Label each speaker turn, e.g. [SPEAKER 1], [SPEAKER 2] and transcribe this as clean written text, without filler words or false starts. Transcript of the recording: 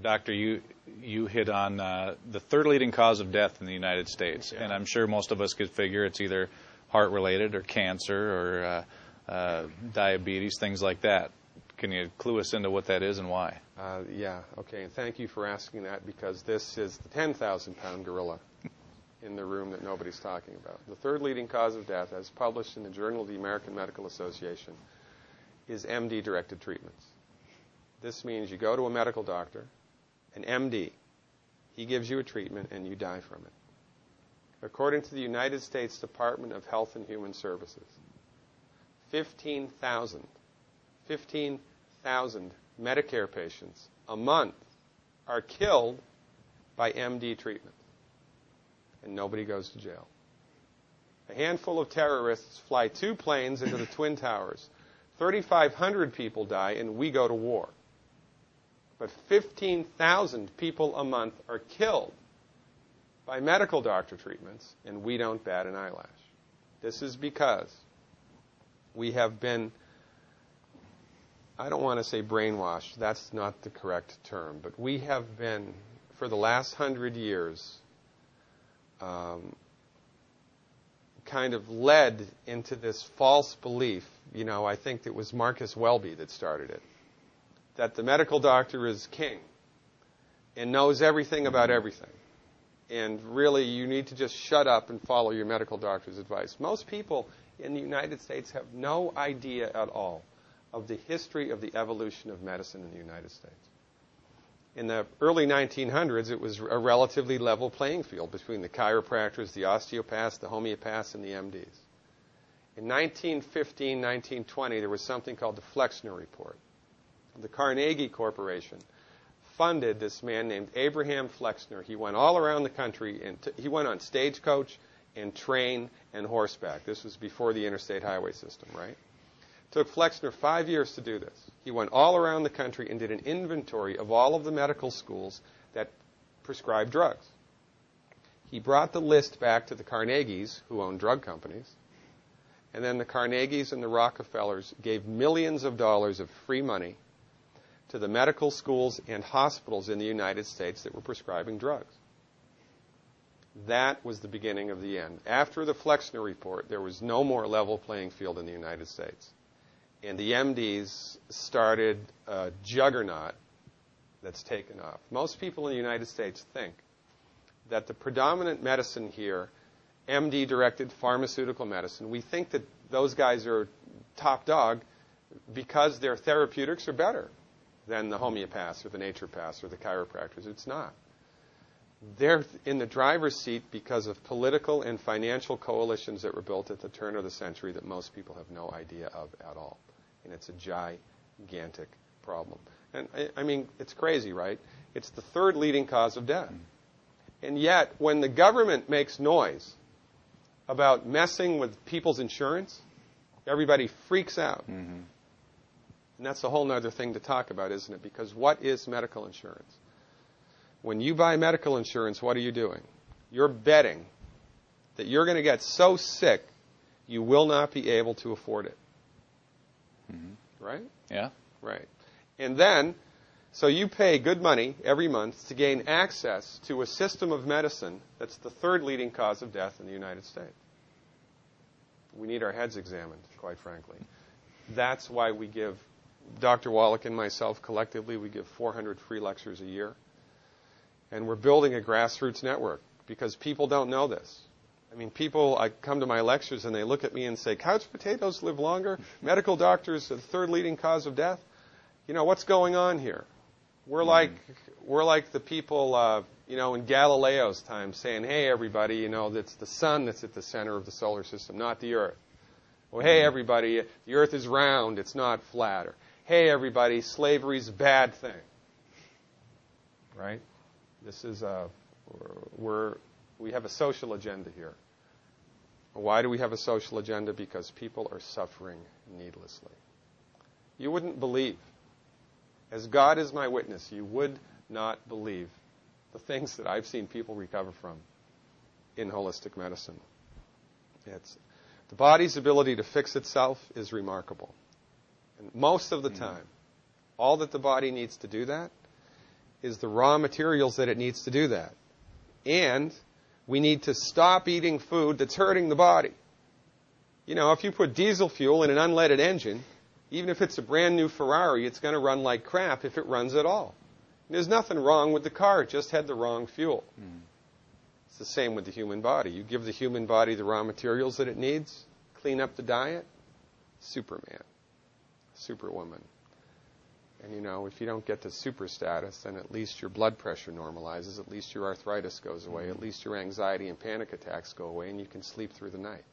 [SPEAKER 1] Doctor, you hit on the third leading cause of death in the United States, and I'm sure most of us could figure it's either heart-related or cancer or diabetes, things like that. Can you clue us into what that is and why?
[SPEAKER 2] Okay, and thank you for asking that, because this is the 10,000-pound gorilla in the room that nobody's talking about. The third leading cause of death, as published in the Journal of the American Medical Association, is MD-directed treatments. This means you go to a medical doctor, an MD. He gives you a treatment, and you die from it. According to the United States Department of Health and Human Services, 15,000 Medicare patients a month are killed by MD treatment, and nobody goes to jail. A handful of terrorists fly 2 planes into the Twin Towers. 3,500 people die, and we go to war. But 15,000 people a month are killed by medical doctor treatments, and we don't bat an eyelash. This is because we have been, I don't want to say brainwashed, that's not the correct term, but we have been, for the last 100 years, kind of led into this false belief. I think it was Marcus Welby that started it, that the medical doctor is king and knows everything about everything. And really, you need to just shut up and follow your medical doctor's advice. Most people in the United States have no idea at all of the history of the evolution of medicine in the United States. In the early 1900s, it was a relatively level playing field between the chiropractors, the osteopaths, the homeopaths, and the MDs. In 1915, 1920, there was something called the Flexner Report. The Carnegie Corporation funded this man named Abraham Flexner. He went all around the country, and he went on stagecoach and train and horseback. This was before the interstate highway system, right? It took Flexner 5 years to do this. He went all around the country and did an inventory of all of the medical schools that prescribed drugs. He brought the list back to the Carnegies, who owned drug companies, and then the Carnegies and the Rockefellers gave millions of dollars of free money to the medical schools and hospitals in the United States that were prescribing drugs. That was the beginning of the end. After the Flexner Report, there was no more level playing field in the United States. And the MDs started a juggernaut that's taken off. Most people in the United States think that the predominant medicine here, MD-directed pharmaceutical medicine, we think that those guys are top dog because their therapeutics are better than the homeopaths or the naturopaths or the chiropractors. It's not. They're in the driver's seat because of political and financial coalitions that were built at the turn of the century that most people have no idea of at all. And it's a gigantic problem. And I mean, it's crazy, right? It's the third leading cause of death. And yet, when the government makes noise about messing with people's insurance, everybody freaks out. Mm-hmm. And that's a whole other thing to talk about, isn't it? Because what is medical insurance? When you buy medical insurance, what are you doing? You're betting that you're going to get so sick you will not be able to afford it. Mm-hmm. Right?
[SPEAKER 1] Yeah.
[SPEAKER 2] Right. And then, so you pay good money every month to gain access to a system of medicine that's the third leading cause of death in the United States. We need our heads examined, quite frankly. That's why we give, Dr. Wallach and myself collectively, we give 400 free lectures a year. And we're building a grassroots network because people don't know this. I mean, I come to my lectures and they look at me and say, couch potatoes live longer? Medical doctors are the third leading cause of death? What's going on here? We're like the people, in Galileo's time saying, hey, everybody, it's the sun that's at the center of the solar system, not the Earth. Well, hey, everybody, the Earth is round, it's not flat. Or, hey, everybody, slavery's a bad thing. Right? This is we have a social agenda here. Why do we have a social agenda? Because people are suffering needlessly. You wouldn't believe, as God is my witness, you would not believe the things that I've seen people recover from in holistic medicine. The body's ability to fix itself is remarkable. And most of the time, all that the body needs to do that is the raw materials that it needs to do that. And we need to stop eating food that's hurting the body. You know, if you put diesel fuel in an unleaded engine, even if it's a brand new Ferrari, it's going to run like crap if it runs at all. And there's nothing wrong with the car. It just had the wrong fuel. It's the same with the human body. You give the human body the raw materials that it needs, clean up the diet, Superman, Superwoman. And, you know, if you don't get to super status, then at least your blood pressure normalizes, at least your arthritis goes away, at least your anxiety and panic attacks go away, and you can sleep through the night.